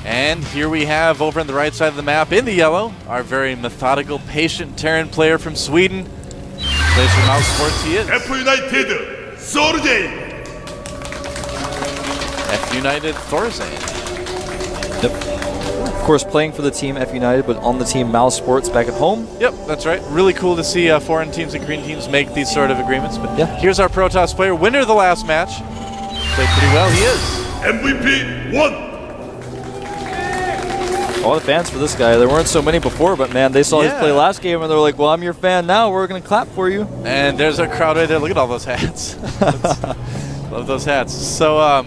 And here we have, over on the right side of the map, in the yellow, our very methodical, patient Terran player from Sweden. Plays for Mouse Sports, he is. F United, Thorzane. F United, Thorzane. Yep. Of course, playing for the team F United, but on the team Mouse Sports back at home. Yep, that's right. Really cool to see foreign teams and green teams make these sort of agreements. But yeah, here's our Protoss player, winner of the last match. Played pretty well, he is. MVP 1. A lot of fans for this guy. There weren't so many before, but man, they saw his play last game and they're like, well, I'm your fan now. We're going to clap for you. And there's a crowd right there. Look at all those hats. Love those hats. So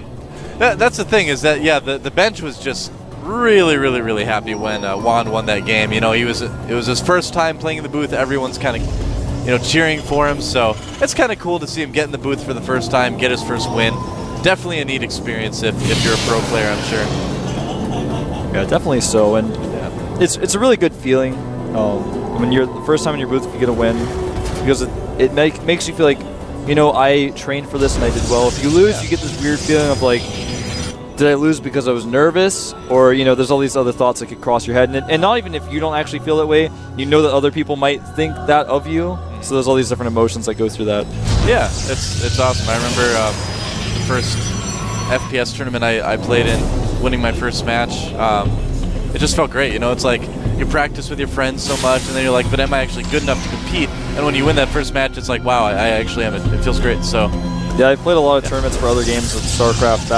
that's the thing is that, yeah, the bench was just really, really, really happy when Juan won that game. You know, it was his first time playing in the booth. Everyone's kind of, you know, cheering for him. So it's kind of cool to see him get in the booth for the first time, get his first win. Definitely a neat experience if you're a pro player, I'm sure. Yeah, definitely so, and it's a really good feeling when you're the first time in your booth if you get a win, because it makes you feel like, you know, I trained for this and I did well. If you lose, you get this weird feeling of like, did I lose because I was nervous, or you know, there's all these other thoughts that could cross your head, and not even if you don't actually feel that way, you know that other people might think that of you. So there's all these different emotions that go through that. Yeah, it's awesome. I remember the first FPS tournament I played in, winning my first match. It just felt great, you know. It's like you practice with your friends so much, and then you're like, but am I actually good enough to compete? And when you win that first match, it's like, wow, I actually am. It feels great. So yeah, I played a lot of tournaments for other games with StarCraft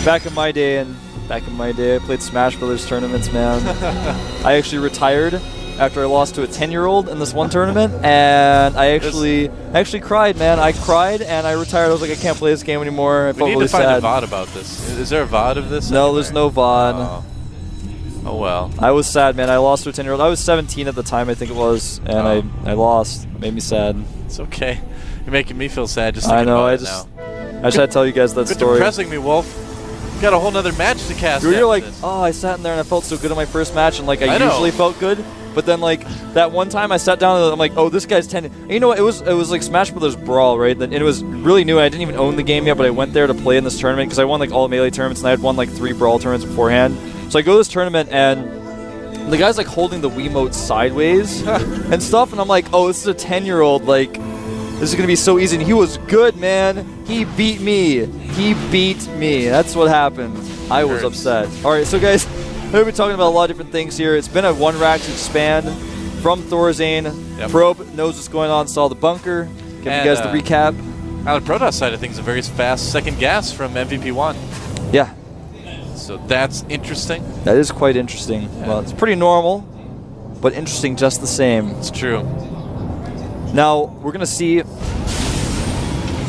back in my day, and back in my day I played Smash Brothers tournaments, man. I actually retired after I lost to a 10-year-old in this one tournament, and I actually cried, man. I cried and I retired. I was like, I can't play this game anymore. I felt really sad. We need to find a VOD about this. Is there a VOD of this? No, anywhere? there's no VOD. Oh well. I was sad, man. I lost to a 10-year-old. I was 17 at the time, I think it was, and I lost. It made me sad. It's okay. You're making me feel sad just I thinking know. about I it just now. had to tell you guys that story. Depressing me, Wolf. You got a whole nother match to cast. You're like, oh, I sat in there and I felt so good in my first match, and like I usually felt good. But then, like, that one time I sat down and I'm like, oh, this guy's 10. And you know what? It was like Smash Brothers Brawl, right? And it was really new. I didn't even own the game yet, but I went there to play in this tournament because I won, like, all Melee tournaments, and I had won, like, 3 Brawl tournaments beforehand. So I go to this tournament, and the guy's, like, holding the Wiimote sideways and stuff, and I'm like, oh, this is a 10-year-old. Like, this is going to be so easy. And he was good, man. He beat me. He beat me. That's what happened. I was upset. All right, so, guys, we've been talking about a lot of different things here. It's been a one-rack expand from Thorzane. Yep. Probe knows what's going on, saw the bunker. Give you guys the recap. On the Protoss side of things, a very fast second gas from MVP1. Yeah. So that's interesting. That is quite interesting. Yeah. Well, it's pretty normal, but interesting just the same. It's true. Now, we're going to see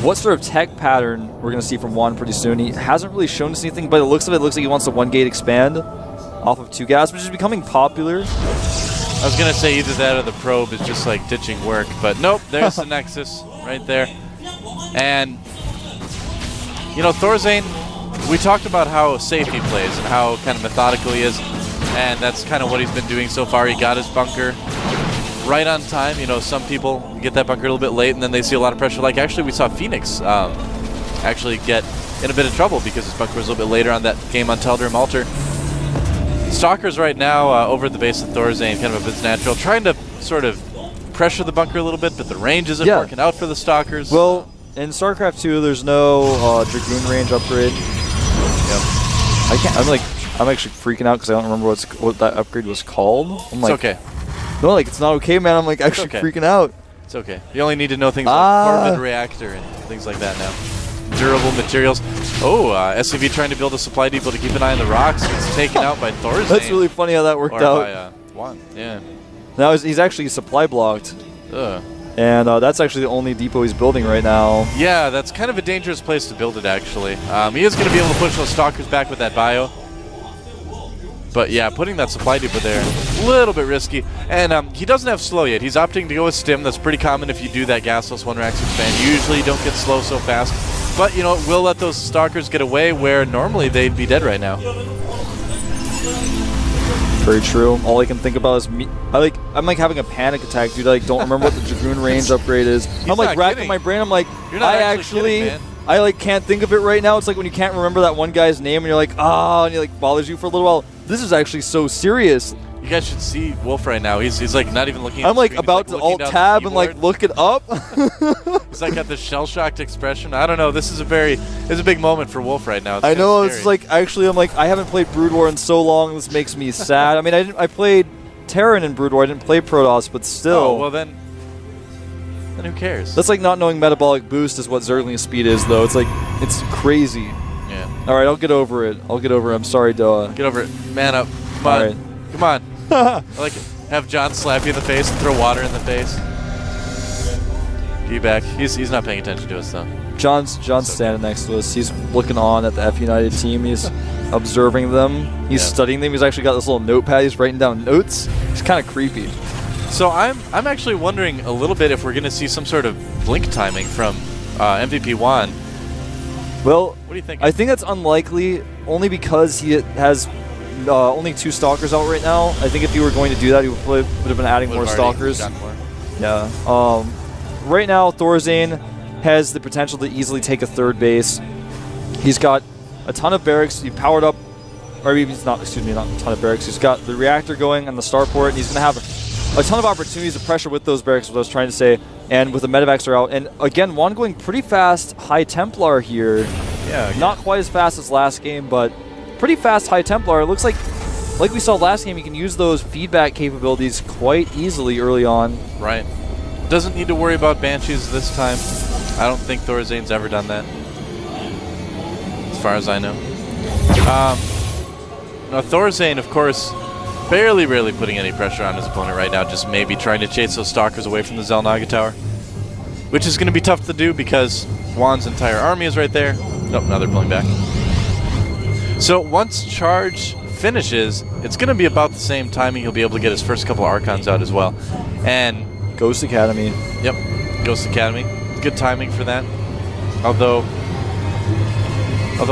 what sort of tech pattern we're going to see from Juan pretty soon. He hasn't really shown us anything, but it looks like he wants a 1-gate expand off of 2 gas, which is becoming popular. I was going to say either that or the probe is just like ditching work, but nope, there's the Nexus right there. And, you know, Thorzane, we talked about how safe he plays and how kind of methodical he is, and that's kind of what he's been doing so far. He got his bunker right on time. You know, some people get that bunker a little bit late and then they see a lot of pressure. Like, actually, we saw Phoenix actually get in a bit of trouble because his bunker was a little bit later on that game on Teldrim Altar. Stalkers right now over at the base of Thorzane, kind of a bit natural, trying to sort of pressure the bunker a little bit, but the range isn't working out for the Stalkers. Well, in StarCraft 2, there's no Dragoon range upgrade. Yep. I'm actually freaking out because I don't remember what that upgrade was called. I'm like, it's okay. No, like, it's not okay, man. I'm like actually freaking out. It's okay. You only need to know things like Corvid Reactor and things like that now. Durable materials. Oh, SCV trying to build a supply depot to keep an eye on the rocks. It's taken out by Thorzane. That's really funny how that worked out. By Juan. Yeah. Now he's actually supply blocked. And that's actually the only depot he's building right now. Yeah, that's kind of a dangerous place to build it, actually. He is going to be able to push those Stalkers back with that bio. But yeah, putting that supply depot there, a little bit risky. And he doesn't have slow yet. He's opting to go with stim. That's pretty common if you do that gasless 1-rack expand. Usually you don't get slow so fast. But, you know, we'll let those Stalkers get away where normally they'd be dead right now. Very true. All I can think about is me. I'm like having a panic attack, dude. I like don't remember what the Dragoon range upgrade is. I'm like racking my brain. I'm like, I I like can't think of it right now. It's like when you can't remember that one guy's name and you're like, ah, and it like bothers you for a little while. This is actually so serious. You guys should see Wolf right now. He's like not even looking at I'm the like screen. about He's, to looking alt down tab the and like keyboard. look it up. He's like got this shell-shocked expression. I don't know. This is a big moment for Wolf right now. It's I know, kinda it's scary. like, actually, I'm like, I haven't played Brood War in so long, this makes me sad. I mean, I played Terran in Brood War, I didn't play Protoss, but still. Oh, well then who cares? That's like not knowing Metabolic Boost is what Zergling's speed is, though. It's like, it's crazy. Yeah. Alright, I'll get over it. I'm sorry, Doa. Get over it. Man up. Come on. Alright. Come on. I like it. Have John slap you in the face and throw water in the face. Get you back. He's not paying attention to us though. John's standing next to us. He's looking on at the F United team. He's observing them. He's studying them. He's actually got this little notepad. He's writing down notes. He's kind of creepy. So I'm actually wondering a little bit if we're going to see some sort of blink timing from MVP Juan. Well, What do you think? I think that's unlikely, only because he has only 2 Stalkers out right now. I think if he were going to do that, he would have been adding more Stalkers. Yeah. Right now, Thorzane has the potential to easily take a 3rd base. He's got a ton of barracks. He powered up, or he's not. Excuse me, not a ton of barracks. He's got the reactor going on the starport, and he's going to have a ton of opportunities to pressure with those barracks. What I was trying to say, and with the Medivacs are out, and again, Juan going pretty fast. High Templar here. Yeah. Not quite as fast as last game, but pretty fast High Templar. It looks like we saw last game, you can use those feedback capabilities quite easily early on. Right. Doesn't need to worry about Banshees this time. I don't think Thorzane's ever done that, as far as I know. Now Thorzane, of course, barely putting any pressure on his opponent right now, just maybe trying to chase those Stalkers away from the Xel'Naga Tower, which is going to be tough to do because Juan's entire army is right there. Nope, now they're pulling back. So once charge finishes, it's going to be about the same timing. He'll be able to get his first couple of Archons out as well. And Ghost Academy. yep, Ghost Academy. Good timing for that. Although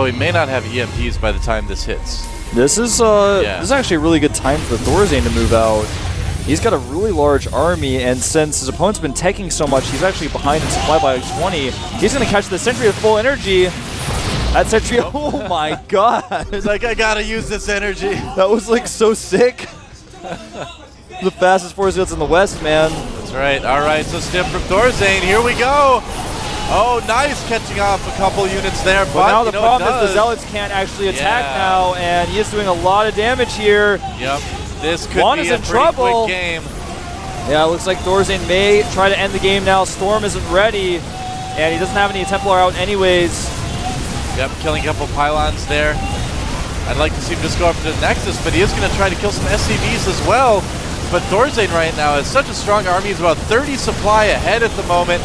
he may not have EMPs by the time this hits. This is this is actually a really good time for Thorzane to move out. He's got a really large army, and since his opponent's been teching so much, he's actually behind in supply by like 20. He's going to catch the Sentry with full energy. That Sentry, oh my god. He's like, I gotta use this energy. That was like so sick. The fastest force fields in the West, man. That's right. All right, so Stim from Thorzane. Here we go. Oh, nice catching off a couple units there. But now the you know, problem is the Zealots can't actually attack now, and he is doing a lot of damage here. Yep. This could Juan be is a in pretty trouble. quick game. Yeah, it looks like Thorzane may try to end the game now. Storm isn't ready, and he doesn't have any Templar out anyways. Yep, killing a couple pylons there. I'd like to see him just go after the Nexus, but he is going to try to kill some SCVs as well. But Thorzane right now has such a strong army. He's about 30 supply ahead at the moment.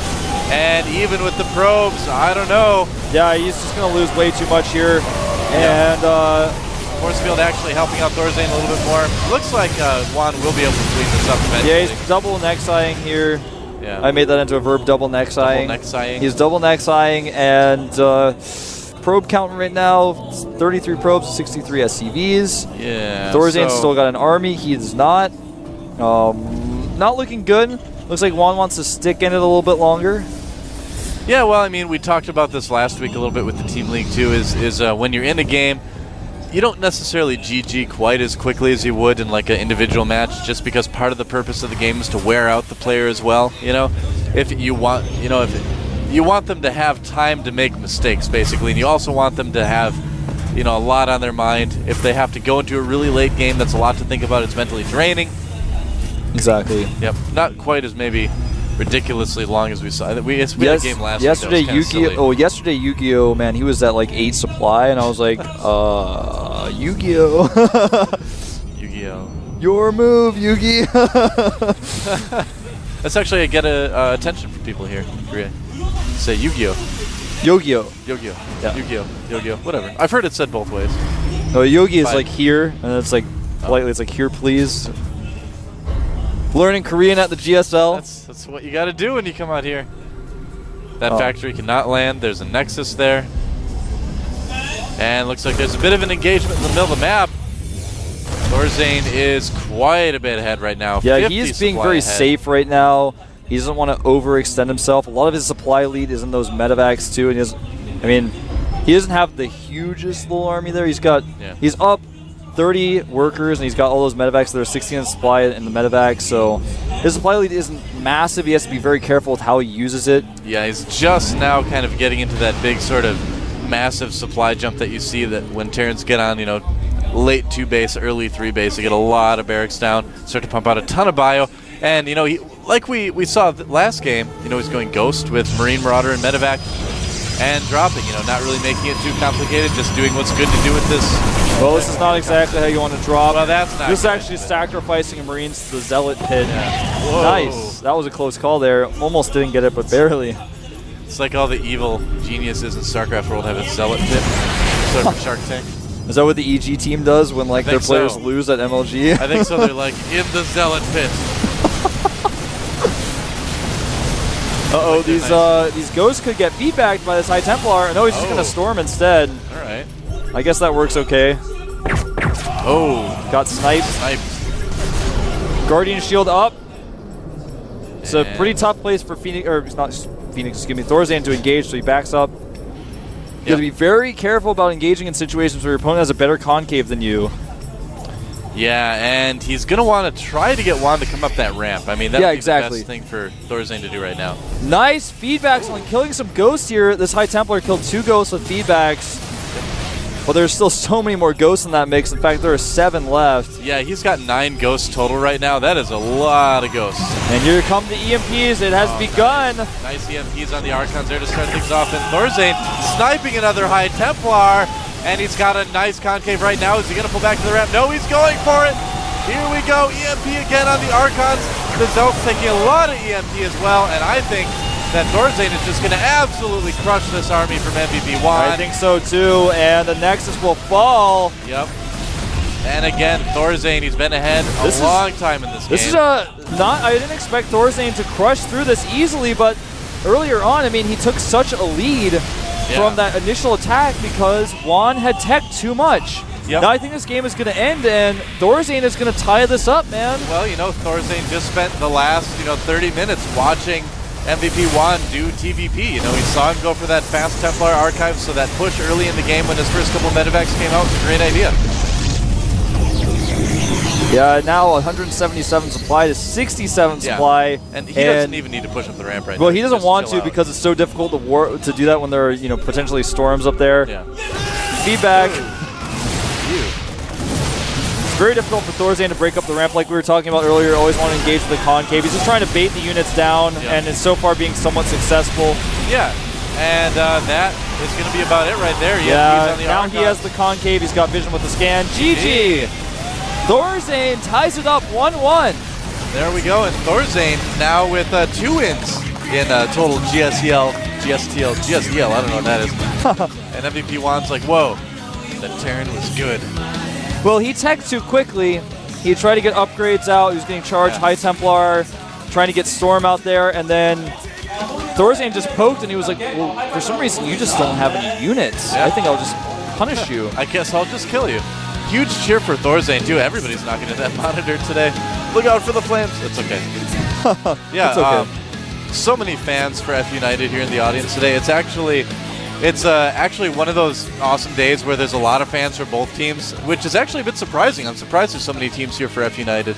And even with the probes, I don't know. Yeah, he's just going to lose way too much here. And Force field actually helping out Thorzane a little bit more. Looks like Juan will be able to clean this up eventually. yeah, he's double neck-eyeing here. Yeah. I made that into a verb, double neck-eyeing. Double neck-eyeing. He's double neck-eyeing, and probe count right now, 33 probes, 63 SCVs. Yeah. Thorzane's still got an army. He does not. Not looking good. Looks like Juan wants to stick in it a little bit longer. Yeah, well, I mean, we talked about this last week a little bit with the Team League too, is when you're in a game, you don't necessarily GG quite as quickly as you would in like an individual match, just because part of the purpose of the game is to wear out the player as well, you know? If you want, you know, if you want them to have time to make mistakes, basically, and you also want them to have, you know, a lot on their mind. If they have to go into a really late game, that's a lot to think about. It's mentally draining. Exactly. Yep, not quite as maybe ridiculously long as we saw. We had a game last yesterday, week that was kinda silly. Oh, yesterday Yu-Gi-Oh, man, he was at like 8 supply, and I was like, Yu-Gi-Oh. Yu-Gi-Oh. Your move, Yu-Gi. That's actually get attention from people here in Korea. Say Yu-Gi-Oh. Yu-Gi-Oh. Yu-Gi-Oh. Yeah. Yu-Gi-Oh. Yu-Gi-Oh. Whatever. I've heard it said both ways. No, Yogi is Fine. like here, and it's like politely, it's like here, please. Learning Korean at the GSL. That's what you got to do when you come out here. That factory cannot land. There's a Nexus there. And looks like there's a bit of an engagement in the middle of the map. Thorzane is quite a bit ahead right now. Yeah, he's being very ahead. safe right now. He doesn't want to overextend himself. A lot of his supply lead is in those medevacs too, and I mean, he doesn't have the hugest little army there. He's up 30 workers, and he's got all those medevacs. There are 16 in supply in the medevac, so his supply lead isn't massive. He has to be very careful with how he uses it. Yeah, he's just now kind of getting into that big sort of massive supply jump that you see that when Terrans get on, late 2 base, early 3 base, they get a lot of barracks down, start to pump out a ton of bio. And, he, like we saw last game, he's going Ghost with Marine Marauder and medevac and dropping, not really making it too complicated, just doing what's good to do with this. Well, this is not exactly how you want to drop. Well, that's not. This is actually sacrificing a Marines to the Zealot pit. Yeah. Whoa. Nice. That was a close call there. Almost didn't get it, but barely. It's like all the evil geniuses in StarCraft World have a Zealot pit, sort of a Shark Tank. Is that what the EG team does when their players lose at MLG? I think so. They're like, in the Zealot pit. Uh-oh, these ghosts could get feedbacked by this High Templar. No, he's just going to storm instead. All right. I guess that works okay. Oh. Got sniped. Guardian Shield up. It's a pretty tough place for Phoenix, or not Phoenix, excuse me, Thorzan to engage, so he backs up. You have to be very careful about engaging in situations where your opponent has a better concave than you. Yeah, and he's going to want to try to get Juan to come up that ramp. I mean, that's the best thing for Thorzan to do right now. Nice feedbacks on killing some ghosts here. This High Templar killed 2 ghosts with feedbacks. But there's still so many more ghosts in that mix. In fact, there are 7 left. Yeah, he's got 9 ghosts total right now. That is a lot of ghosts. And here come the EMPs. It has begun. Nice EMPs on the Archons there to start things off. And Thorzan sniping another High Templar. And he's got a nice concave right now. Is he going to pull back to the ramp? No, he's going for it. Here we go. EMP again on the Archons. The Zealot's taking a lot of EMP as well. And I think that Thorzan is just going to absolutely crush this army from MVP 1. I think so too. And the Nexus will fall. Yep. And again, Thorzan, he's been ahead a long time in this game. This is I didn't expect Thorzan to crush through this easily, but earlier on, I mean, he took such a lead from that initial attack because Juan had tech too much. Now I think this game is going to end, and Thorzan is going to tie this up, man. Well, Thorzan just spent the last, 30 minutes watching MVP 1 do TVP. He saw him go for that fast Templar archive, so that push early in the game when his first couple medevacs came out was a great idea. Yeah, now 177 supply to 67 supply. And he doesn't even need to push up the ramp right now. Well, he doesn't want to because it's so difficult to do that when there are, potentially storms up there. Yeah. Feedback. It's very difficult for Thorzan to break up the ramp like we were talking about earlier. Always want to engage with the concave. He's just trying to bait the units down, and is so far being somewhat successful. Yeah, and that is going to be about it right there. Yeah, now he has the concave. He's got vision with the scan. GG! Thorzan ties it up 1-1. There we go, and Thorzan now with 2 wins in total GSTL, I don't know what that is. And MVP 1's like, whoa, that Terran was good. Well, he teched too quickly. He tried to get upgrades out. He was getting charged High Templar, trying to get Storm out there, and then Thorzan just poked, and he was like, well, for some reason, you just don't have any units. I think I'll just punish you. I guess I'll just kill you. Huge cheer for Thorzan, too. Everybody's knocking at that monitor today. Look out for the flames. It's okay. Yeah, it's okay. So many fans for F United here in the audience today. It's actually one of those awesome days where there's a lot of fans for both teams, which is actually a bit surprising. I'm surprised there's so many teams here for F United.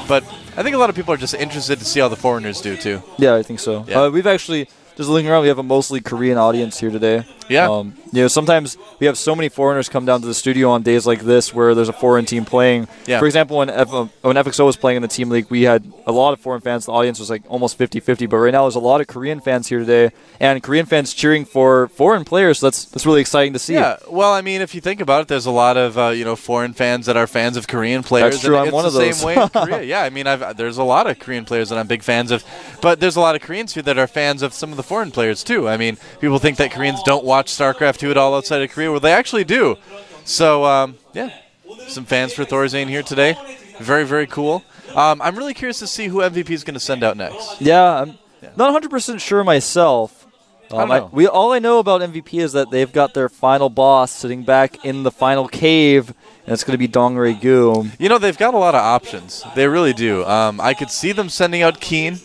But I think a lot of people are just interested to see how the foreigners do, too. Yeah, I think so. Yeah. We've actually, just looking around, we have a mostly Korean audience here today. Yeah. Sometimes we have so many foreigners come down to the studio on days like this where there's a foreign team playing. Yeah. For example, when FXO was playing in the Team League, we had a lot of foreign fans. The audience was like almost 50-50, but right now there's a lot of Korean fans here today, and Korean fans cheering for foreign players, so that's really exciting to see. Yeah, well, I mean, if you think about it, there's a lot of foreign fans that are fans of Korean players. That's true, and I'm one of those. It's the same way in Korea. Yeah, I mean, there's a lot of Korean players that I'm big fans of, but there's a lot of Koreans here that are fans of some of the foreign players, too. I mean, people think that Koreans don't watch StarCraft 2 at all outside of Korea. Well, they actually do. So, yeah, some fans for Thorzan here today. Very, very cool. I'm really curious to see who MVP is going to send out next. Yeah, I'm not 100% sure myself. All I know about MVP is that they've got their final boss sitting back in the final cave, and it's going to be Dongre-gu. They've got a lot of options. They really do. I could see them sending out Keen.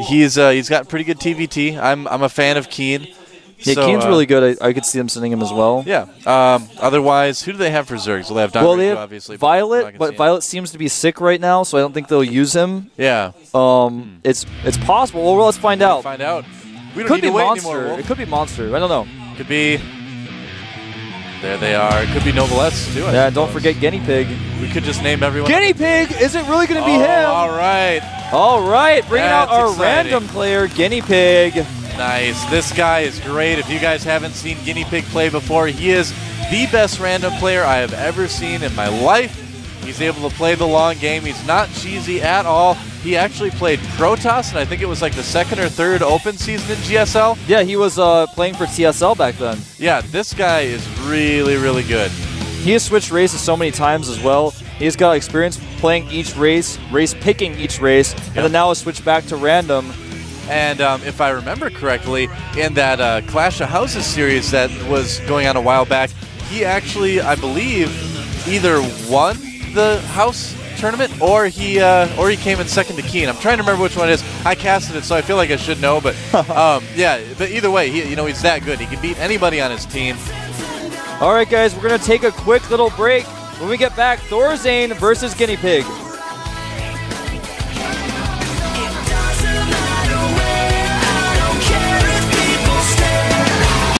He's got pretty good TVT. I'm a fan of Keen. Yeah, So, Keen's really good. I could see them sending him as well. Yeah. Otherwise, who do they have for Zergs? Well, they have Don Well, they Riku, have obviously. Violet, but Violet seems to be sick right now, so I don't think they'll use him. Yeah. It's possible. Well, let's find out. Find out. We don't Could need be to wait Monster. anymore, Wolf. It could be Monster. I don't know. Could be. There they are. It could be Noblesse, too. Yeah, don't forget Guinea Pig. We could just name everyone. Guinea Pig! Is it really going to be Oh, him? all right. All right, bringing out That's our exciting. random player, Guinea Pig. Nice. This guy is great. If you guys haven't seen Guinea Pig play before, he is the best random player I have ever seen in my life. He's able to play the long game. He's not cheesy at all. He actually played Protoss, and I think it was like the second or third open season in GSL. Yeah, he was playing for TSL back then. Yeah, this guy is really, really good. He has switched races so many times as well. He's got experience playing each race picking each race, and then now has switched back to random. And if I remember correctly, in that Clash of Houses series that was going on a while back, he actually, I believe, either won the house tournament or he came in second to Keen. I'm trying to remember which one it is. I casted it, so I feel like I should know. But yeah, but either way, he's that good. He can beat anybody on his team. All right, guys, we're going to take a quick little break. When we get back, Thorazane versus Guinea Pig.